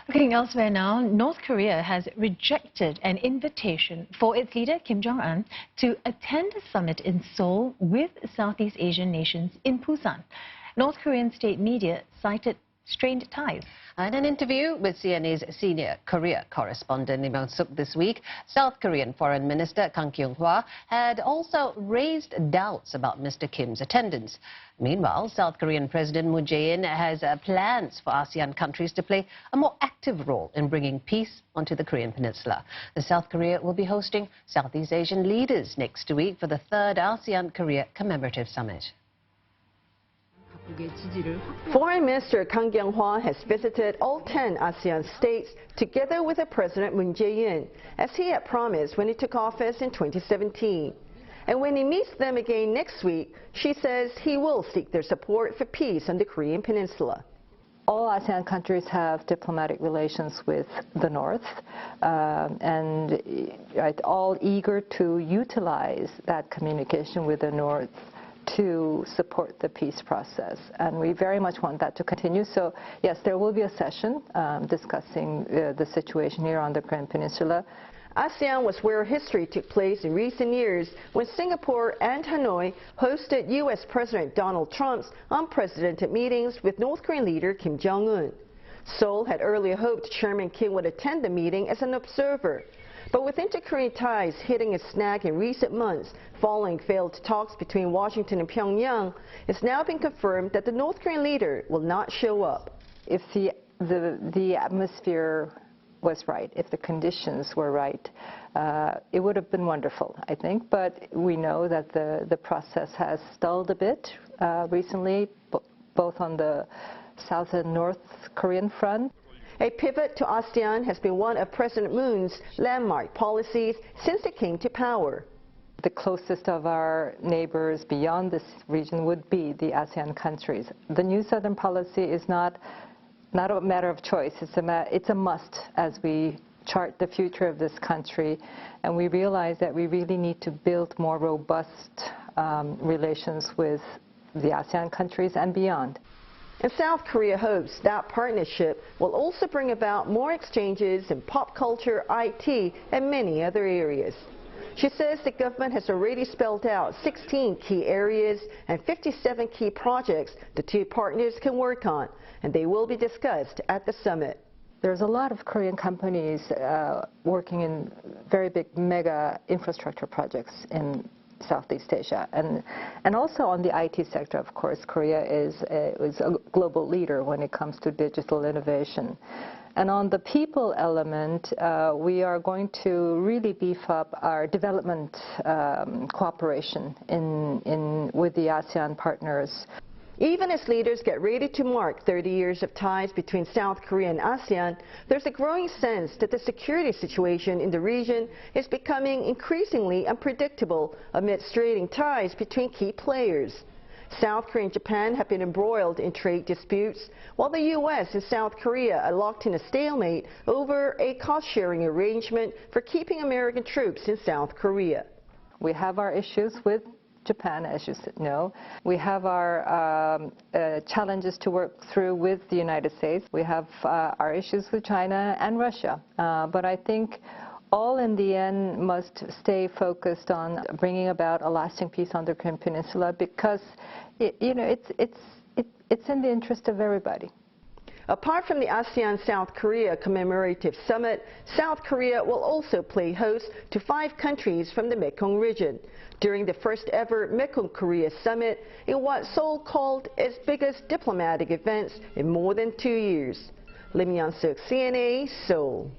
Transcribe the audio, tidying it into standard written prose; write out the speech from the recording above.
Looking elsewhere now, North Korea has rejected an invitation for its leader Kim Jong Un to attend a summit in Seoul with Southeast Asian nations in Busan. North Korean state media cited strained ties. In an interview with CNA's senior Korea correspondent Lim Suk this week, South Korean Foreign Minister Kang Kyung-hwa had also raised doubts about Mr. Kim's attendance. Meanwhile, South Korean President Moon Jae-in has plans for ASEAN countries to play a more active role in bringing peace onto the Korean peninsula. South Korea will be hosting Southeast Asian leaders next week for the third ASEAN-Korea Commemorative Summit. Foreign Minister Kang Kyung-hwa has visited all 10 ASEAN states together with President Moon Jae-in, as he had promised when he took office in 2017. And when he meets them again next week, she says he will seek their support for peace on the Korean peninsula. All ASEAN countries have diplomatic relations with the North, and all eager to utilize that communication with the North to support the peace process, and we very much want that to continue. So yes, there will be a session discussing the situation here on the Korean Peninsula. ASEAN was where history took place in recent years when Singapore and Hanoi hosted U.S. President Donald Trump's unprecedented meetings with North Korean leader Kim Jong Un. Seoul had earlier hoped Chairman Kim would attend the meeting as an observer. But with inter-Korean ties hitting a snag in recent months following failed talks between Washington and Pyongyang, it's now been confirmed that the North Korean leader will not show up. If the atmosphere was right, if the conditions were right, it would have been wonderful, I think. But we know that the process has stalled a bit recently, both on the South and North Korean front. A pivot to ASEAN has been one of President Moon's landmark policies since he came to power. The closest of our neighbors beyond this region would be the ASEAN countries. The New Southern policy is not a matter of choice. It's a must as we chart the future of this country, and we realize that we really need to build more robust relations with the ASEAN countries and beyond. And South Korea hopes that partnership will also bring about more exchanges in pop culture, IT, and many other areas. She says the government has already spelled out 16 key areas and 57 key projects the two partners can work on, and they will be discussed at the summit. There's a lot of Korean companies working in very big mega infrastructure projects in Southeast Asia, and also on the IT sector. Of course, Korea is a global leader when it comes to digital innovation. And on the people element, we are going to really beef up our development cooperation with the ASEAN partners. Even as leaders get ready to mark 30 years of ties between South Korea and ASEAN, there's a growing sense that the security situation in the region is becoming increasingly unpredictable amid straining ties between key players. South Korea and Japan have been embroiled in trade disputes, while the U.S. and South Korea are locked in a stalemate over a cost-sharing arrangement for keeping American troops in South Korea. We have our issues with Japan, as you know. We have our challenges to work through with the United States. We have our issues with China and Russia. But I think all in the end must stay focused on bringing about a lasting peace on the Korean Peninsula, because it's in the interest of everybody. Apart from the ASEAN-South Korea Commemorative Summit, South Korea will also play host to 5 countries from the Mekong region during the first ever Mekong-Korea Summit in what Seoul called its biggest diplomatic events in more than 2 years. Lim Suk, CNA, Seoul.